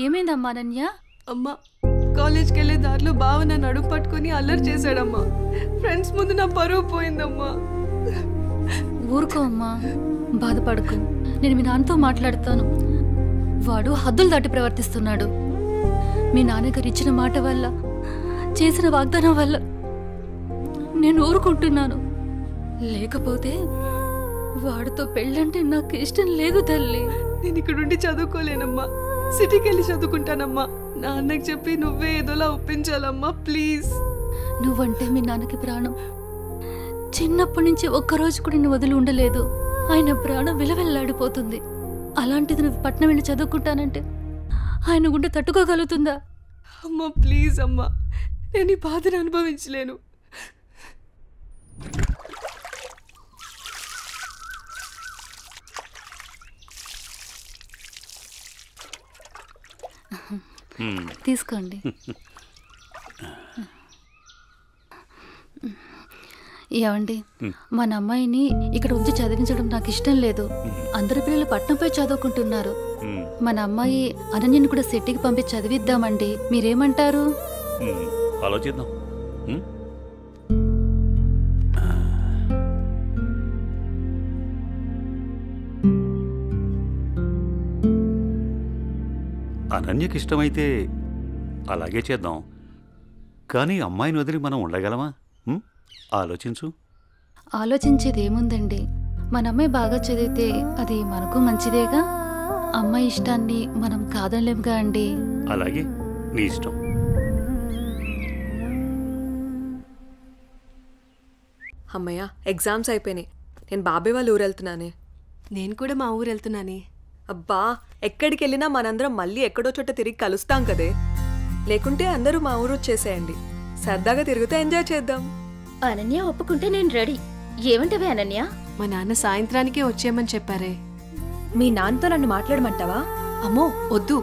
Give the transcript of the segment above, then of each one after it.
ఏమైందమ్మా అనన్య? అమ్మా, కాలేజ్కి వెళ్ళే దారిలో బావ నన్ను అడుగు పట్టుకుని అల్లరి చేశాడమ్మా. ఫ్రెండ్స్ ముందు నా పరువు పోయిందమ్మా. ఊరుకో అమ్మా, బాధపడకు. నేను మీ నాన్నతో మాట్లాడతాను. వాడు హద్దులు దాటి ప్రవర్తిస్తున్నాడు. మీ నాన్నగారు ఇచ్చిన మాట వల్ల, చేసిన వాగ్దానం వల్ల నేను ఊరుకుంటున్నాను. లేకపోతే వాడితో పెళ్ళంటే నాకు ఇష్టం లేదు తల్లి. నేను ఇక్కడుండి చదువుకోలేనమ్మా, సిటీకి వెళ్ళి చదువుకుంటానమ్మా. నాన్నకి చెప్పి నువ్వే ఏదోలా ఒప్పించాలమ్మా, ప్లీజ్. నువ్వంటే మీ నాన్నకి ప్రాణం. చిన్నప్పటి నుంచి ఒక్కరోజు కూడా నేను వదిలి ఉండలేదు. ఆయన ప్రాణం విలవెల్లాడిపోతుంది. అలాంటిది నువ్వు పట్నం వెళ్ళి చదువుకుంటానంటే ఆయన గుండె తట్టుకోగలుగుతుందా? అమ్మా ప్లీజ్ అమ్మా, నేను ఈ బాధను అనుభవించలేను. తీసుకోండి. ఏమండి, మన అమ్మాయిని ఇక్కడ ఉంచి చదివించడం నాకు ఇష్టం లేదు. అందరి పిల్లలు పట్నంపై చదువుకుంటున్నారు. మన అమ్మాయి అనన్యని కూడా సిటీకి పంపించి చదివిద్దామండి. మీరేమంటారు? ఆలోచిద్దాం. అనన్యకి ఇష్టమైతే అలాగే చేద్దాం. కానీ అమ్మాయిని వదిలి మనం ఉండగలమా? ఆలోచించు. ఆలోచించేది ఏముందండి, మన అమ్మాయి బాగా చదివితే అది మనకు మంచిదేగా. అమ్మాయి ఇష్టాన్ని మనం కాదనలేముగా అండి. అలాగే, నీ ఇష్టం. అమ్మయ్య, ఎగ్జామ్స్ అయిపోయినాయి. నేను బాబాయ్ వాళ్ళ ఊరు వెళ్తున్నానే. నేను కూడా మా ఊరు వెళ్తున్నానే. అబ్బా, ఎక్కడికి వెళ్ళినా మనందరం మళ్ళీ ఎక్కడో చోట తిరిగి కలుస్తాం కదే. లేకుంటే అందరూ మా ఊరు వచ్చేసేయండి. సరదాగా తిరుగుతూ ఎంజాయ్ చేద్దాం. అనన్య ఒప్పుకుంటే నేను రెడీ. ఏమంటవే అనన్య? మా నాన్న సాయంత్రానికే వచ్చేయమని చెప్పారే. మీ నాన్నతో నన్ను మాట్లాడమంటావా? అమ్మో వద్దు,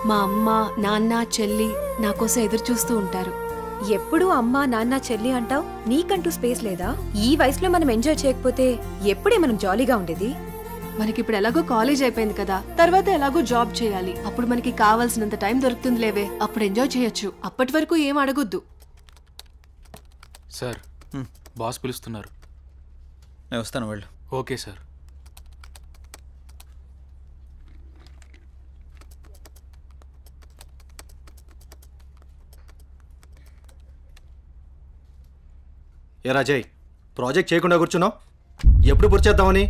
మా అమ్మ నాన్న చెల్లి నా కోసం ఎదురు చూస్తూ ఉంటారు. ఎప్పుడూ అమ్మా నాన్న చెల్లి అంటావు. నీకంటూ స్పేస్ లేదా? ఈ వయసులో మనం ఎంజాయ్ చేయకపోతే ఎప్పుడే మనం జాలీగా ఉండేది? మనకిప్పుడు ఎలాగో కాలేజ్ అయిపోయింది కదా, తర్వాత ఎలాగో జాబ్ చేయాలి. అప్పుడు మనకి కావాల్సినంత టైం దొరుకుతుంది లేవే, అప్పుడు ఎంజాయ్ చేయొచ్చు. అప్పటి వరకు ఏం అడగొద్దు. సార్, బాస్ పిలుస్తున్నారు. నేను వస్తాను, వెళ్ళు. Okay sir. ఏ రాజయ్, ప్రాజెక్ట్ చేయకుండా కూర్చున్నావు? ఎప్పుడు పూర్తి చేద్దామని?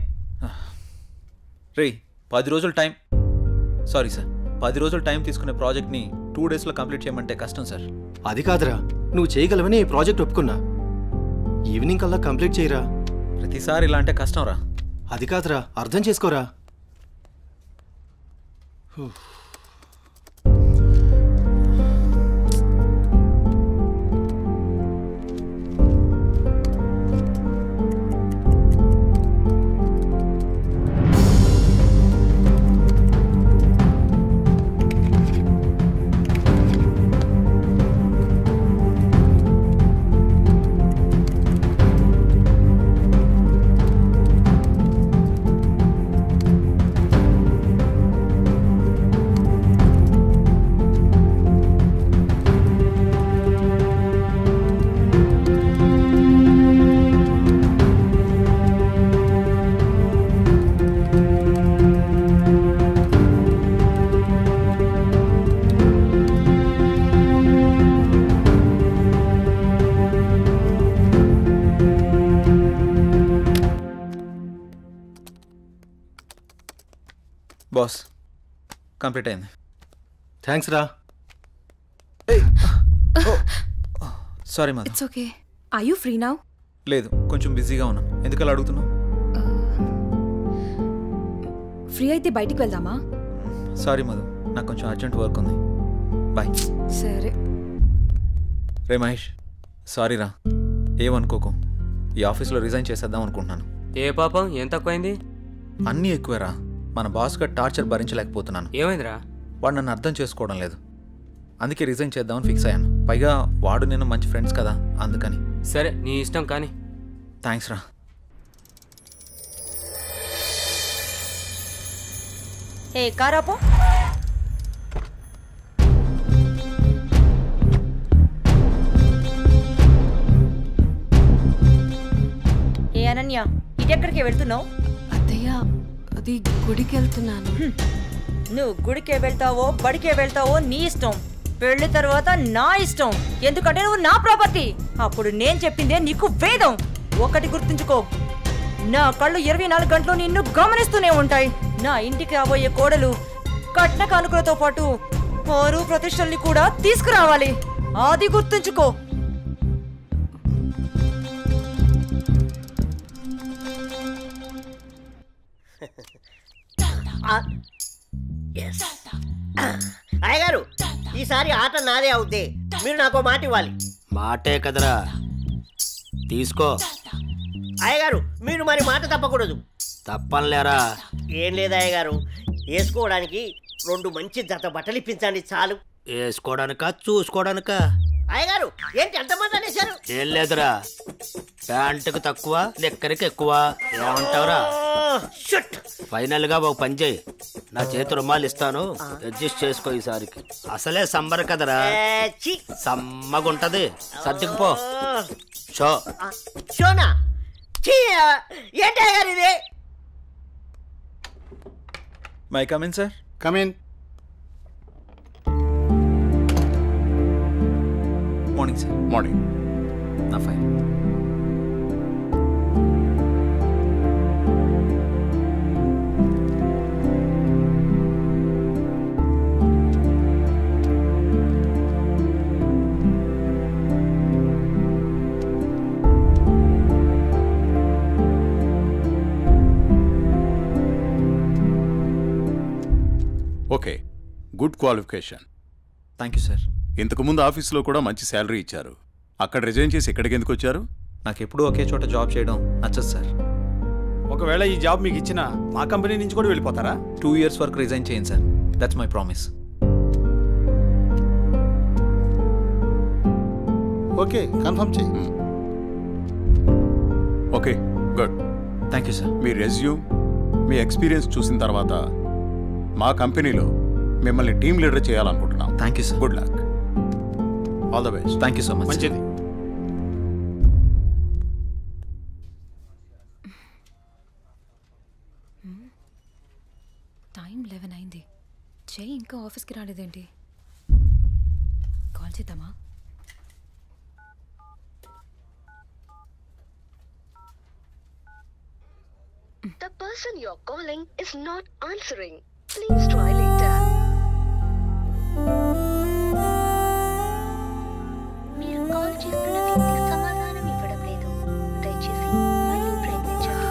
రే, 10 రోజులు టైం. సారీ సార్, 10 రోజులు టైం తీసుకునే ప్రాజెక్ట్ని 2 డేస్లో కంప్లీట్ చేయమంటే కష్టం సార్. అది కాదురా, నువ్వు చేయగలవని ఈ ప్రాజెక్ట్ ఒప్పుకున్నా. ఈవినింగ్ కల్లా కంప్లీట్ చేయరా. ప్రతిసారి ఇలా అంటే కష్టం రా. అది కాదురా, అర్థం చేసుకోరా. బాస్, కంప్లీట్ అయింది. థ్యాంక్స్ రా. Sorry mother. It's okay. Are you free now? లేదు, కొంచెం బిజీగా ఉన్నా. ఎందుకలా అడుగుతున్నావు? ఫ్రీ అయితే బయటికి వెళ్దామా? సారీ మధు, నాకు కొంచెం అర్జెంట్ వర్క్ ఉంది. బాయ్. సరే. రే మహేష్, సారీ రా, ఏమనుకోకు. ఈ ఆఫీస్లో రిజైన్ చేసేద్దాం అనుకుంటున్నాను. ఏ పాపం, ఏం తక్కువైంది? అన్నీ ఎక్కువేరా. మన బాస్గా టార్చర్ భరించలేకపోతున్నాను. ఏమైందిరా? వాడు నన్ను అర్థం చేసుకోవడం లేదు. అందుకే రిజైన్ చేద్దామని ఫిక్స్ అయ్యాను. పైగా వాడు నేను మంచి ఫ్రెండ్స్ కదా, అందుకని. సరే, నీ ఇష్టం కానీ. థ్యాంక్స్ రా. ఏ కారాపో. ఇటెక్కడికి వెళ్తున్నావు? అత్తయ్య అది గుడికి వెళ్తున్నాను. నువ్వు గుడికే వెళ్తావో బడికే వెళ్తావో నీ ఇష్టం. పెళ్లి తర్వాత నా ఇష్టం. ఎందుకంటే నువ్వు నా ప్రాపర్టీ. అప్పుడు నేను చెప్పిందే నీకు వేదం. ఒకటి గుర్తుంచుకో, నా కళ్ళు 24 గంటలు నిన్ను గమనిస్తూనే ఉంటాయి. నా ఇంటికి రాబోయే కోడలు కట్న కానుకలతో పాటు పరువు ప్రతిష్టల్ని కూడా తీసుకురావాలి. అది గుర్తుంచుకో. అయ్యగారు, ఈసారి ఆట నాదే అవుద్ది. మీరు నాకు మాట ఇవ్వాలి. మాటే కదరా, తీసుకో. అయ్యగారు, మీరు మరి మాట తప్పకూడదు. తప్పనిలేరా? ఏం లేదు అయ్యగారు, వేసుకోవడానికి 2 మంచి జత బట్టలు ఇప్పించండి చాలు. వేసుకోవడానికా చూసుకోవడానికా? అయ్యగారు, ఏంటి ఎంతమంది అనేశారు? ఏం లేదురా, ప్యాంటుకు తక్కువ నిక్కరికి ఎక్కువ. ఏమంటావురా? ఫైనల్ గా ఒక పని చేయి, నా చేతి రుమాలు ఇస్తాను, అడ్జస్ట్ చేసుకో ఈసారికి. అసలే సంబర కదరా, సమ్మగుంటది. సర్దుకుపో. షో షోనా? ఏంటి అయ్యగారు ఇది? May come in sir. Come in. Morning sir. Morning. నా file. Okay, good qualification. Thank you sir. ఇంతకుముందు ఆఫీస్లో కూడా మంచి శాలరీ ఇచ్చారు. అక్కడ రిజైన్ చేసి ఇక్కడికి ఎందుకు వచ్చారు? నాకు ఎప్పుడూ ఒకే చోట జాబ్ చేయడం నచ్చదు సార్. ఒకవేళ ఈ జాబ్ మీకు ఇచ్చినా మా కంపెనీ నుంచి కూడా వెళ్ళిపోతారా? 2 years వరకు రిజైన్ చేయండి sir. That's my promise. Okay, confirm చేయి. Okay, good. Thank you sir. మీ రెజ్యూమ్, మీ ఎక్స్పీరియన్స్ చూసిన తర్వాత మా కంపెనీలో మిమ్మల్ని టీమ్ లీడర్ చేయాలనుకుంటున్నాం. Thank you sir. Good luck. All the best. Thank you so much. మంచిది. టైం 11 అయింది. జై ఇంకా ఆఫీస్కి రాలేదేంటి? కాల్ చేద్దామా? The person you're calling is not answering. Please try later. మీరు కాల్ చేస్తున్న వ్యక్తి సమాధానం ఇవ్వడం లేదు. దయచేసి మళ్ళీ ప్రయత్నించండి.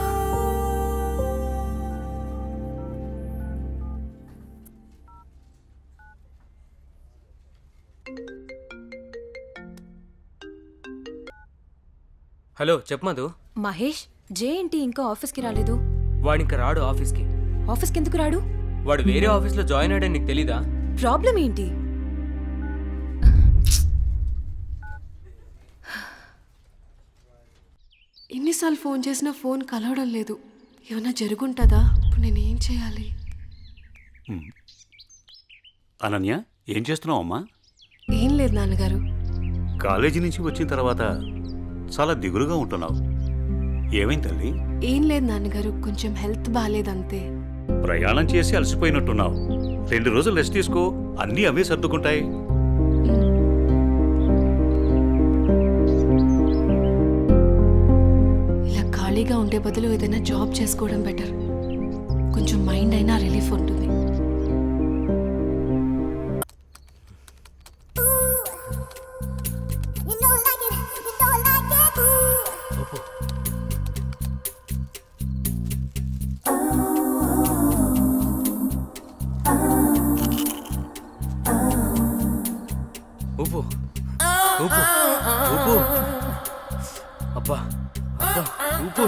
హలో, చెప్పు మధు. మహేష్, జే ఏంటి ఇంకా ఆఫీస్కి రాలేదు? వాడు ఇంకా రాడు ఆఫీస్కి. ఆఫీస్కి ఎందుకు రాడు? వాడు వేరే ఆఫీస్లో జాయిన్ అయ్యాడని నీకు తెలీదా? ప్రాబ్లం ఏంటి? ఎన్నిసార్లు ఫోన్ చేసినా ఫోన్ కలవడం లేదు. ఏమన్నా జరుగుంటుందా? ఇప్పుడు నేనేం చేయాలి? అనన్య, ఏం చేస్తున్నావు అమ్మా? ఏం లేదు నాన్నగారు. కాలేజీ నుంచి వచ్చిన తర్వాత చాలా దిగులుగా ఉంటున్నావు. ఏమైంది తల్లి? ఏం లేదు నాన్నగారు, కొంచెం హెల్త్ బాగాలేదంతే. ప్రయాణం చేసి అలసిపోయినట్టున్నావు. 2 రోజులు రెస్ట్ తీసుకో, అన్నీ అవే సర్దుకుంటాయి. ఇలా ఖాళీగా ఉండే బదులు ఏదైనా జాబ్ చేసుకోవడం బెటర్. కొంచెం మైండ్ అయినా రిలీఫ్ ఉంటుంది. ఉప్పు ఉప్పు ఉప్పు అబ్బా అబ్బా ఉప్పు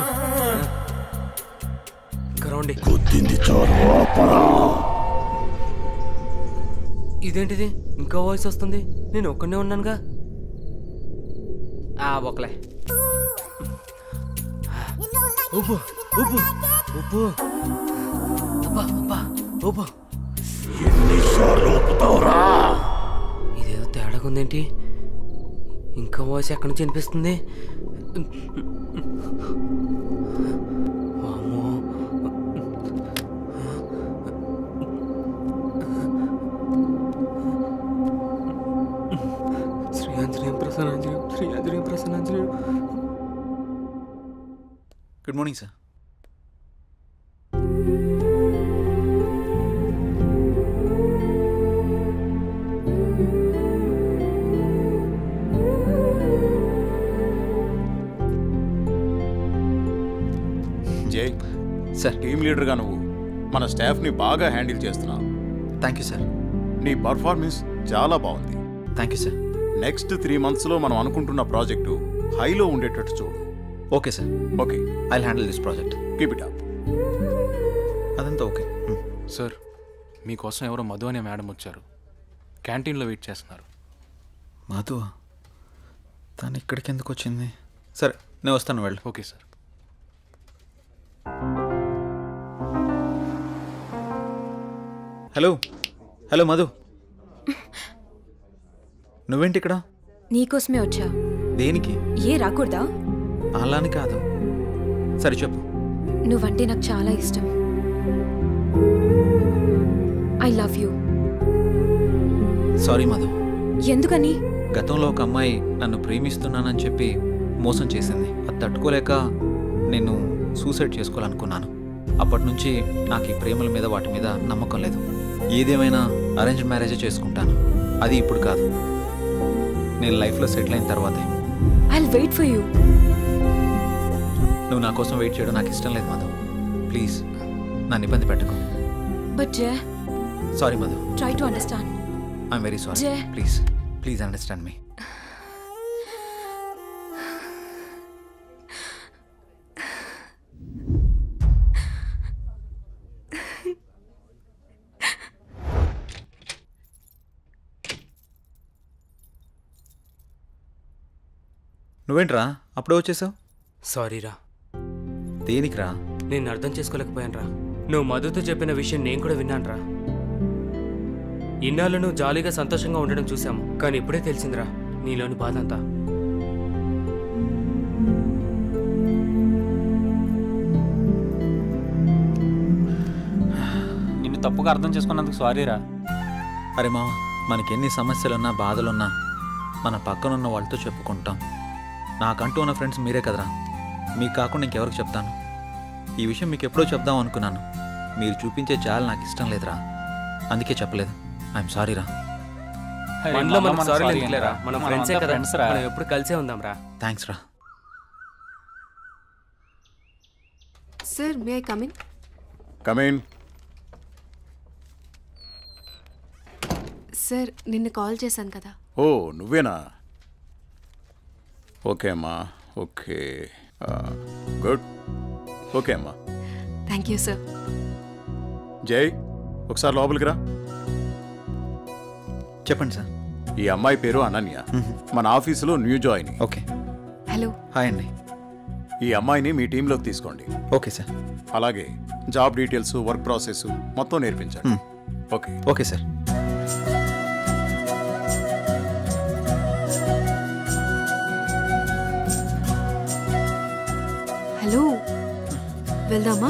ఇంకా రండి. ఇదేంటిది ఇంకా వాయిస్ వస్తుంది? నేను ఒక్కనే ఉన్నానుగా. ఒకలే ఉప్పు ఉప్పు ఉప్పు అబ్బా అబ్బా ఉప్పు. ఇదేదో తేడాగా ఉందేంటి? ఇంకా వాయిస్ ఎక్కడి నుంచి వినిపిస్తుంది? Good morning sir. జై సార్, టీమ్ లీడర్గా నువ్వు మన స్టాఫ్ని బాగా హ్యాండిల్ చేస్తున్నావు. Thank you sir. నీ పర్ఫార్మెన్స్ చాలా బాగుంది. Thank you sir. నెక్స్ట్ 3 monthsలో మనం అనుకుంటున్న ప్రాజెక్టు హైలో ఉండేటట్టు చూడు. Okay sir. Okay, I handle this project. Keep it up. అదంతా ఓకే. సార్, మీకోసం ఎవరో మధు అనే మేడం వచ్చారు. క్యాంటీన్లో వెయిట్ చేస్తున్నారు. మధు? తను ఇక్కడికి ఎందుకు వచ్చింది? సరే, నేను వస్తాను, వెళ్ళు. Okay sir. Hello hello Madhu, నువ్వేంటి ఇక్కడ? నీకోసమే వచ్చా. దేనికి? ఏ రాకూడదా? అలాని కాదు. సరే చెప్పు. నువ్వంటే నాకు చాలా ఇష్టం. I love you. Sorry Madhu. ఎందుకని? గతంలో ఒక అమ్మాయి నన్ను ప్రేమిస్తున్నానని చెప్పి మోసం చేసింది. అది తట్టుకోలేక నేను సూసైడ్ చేసుకోవాలనుకున్నాను. అప్పటి నుంచి నాకు ఈ ప్రేమల మీద వాటి మీద నమ్మకం లేదు. ఏదేమైనా అరేంజ్ మ్యారేజే చేసుకుంటాను. అది ఇప్పుడు కాదు, నేను లైఫ్లో సెటిల్ అయిన తర్వాతే. I'll wait for you. నువ్వు నా కోసం వెయిట్ చేయడం నాకు ఇష్టం లేదు మధు. ప్లీజ్ నన్ను ఇబ్బంది పెట్టకు. But Jay, sorry Madhu. Try to understand. I'm very sorry. Jay, please please understand me. నువ్వేంట్రా అప్పుడే వచ్చేసావు? సారీరా. దేనికిరా? నేను అర్థం చేసుకోలేకపోయానురా. నువ్వు మధుతో చెప్పిన విషయం నేను కూడా విన్నానురా. ఇన్నాళ్ళు నువ్వు జాలీగా సంతోషంగా ఉండడం చూసాము, కానీ ఇప్పుడే తెలిసిందిరా నీలోని బాధ అంతా. నిన్ను తప్పుగా అర్థం చేసుకున్నందుకు సారీరా. అరే మామ, మనకి ఎన్ని సమస్యలున్నా బాధలున్నా మన పక్కనున్న వాళ్ళతో చెప్పుకుంటాం. నాకంటూ ఉన్న ఫ్రెండ్స్ మీరే కదరా. మీకు కాకుండా ఇంకెవరికి చెప్తాను? ఈ విషయం మీకు ఎప్పుడో చెప్దాం అనుకున్నాను. మీరు చూపించే జాలి నాకు ఇష్టం లేదురా, అందుకే చెప్పలేదు. ఐఎమ్ సారీరా. మనలో మనం సారీ లేదురా, మనం ఫ్రెండ్సే కదా, మనం ఎప్పుడు కలిసే ఉందాంరా. థ్యాంక్స్ రా. Sir, may I come in? Come in. Sir, నిన్న కాల్ చేశాను కదా. ఓ, నువ్వేనా? ఓకే అమ్మా, ఓకే, గుడ్. ఓకే అమ్మా. Thank you sir. జై, ఒకసారి లోపలికి రా. చెప్పండి సార్. ఈ అమ్మాయి పేరు అనన్య, మన ఆఫీసులో new join. Okay. Hello. Hi అండి. ఈ అమ్మాయిని మీ టీంలోకి తీసుకోండి. Okay sir. అలాగే జాబ్ డీటెయిల్స్, వర్క్ ప్రాసెస్ మొత్తం నేర్పించండి. ఓకే. Okay sir. హలో, వెళ్దామా?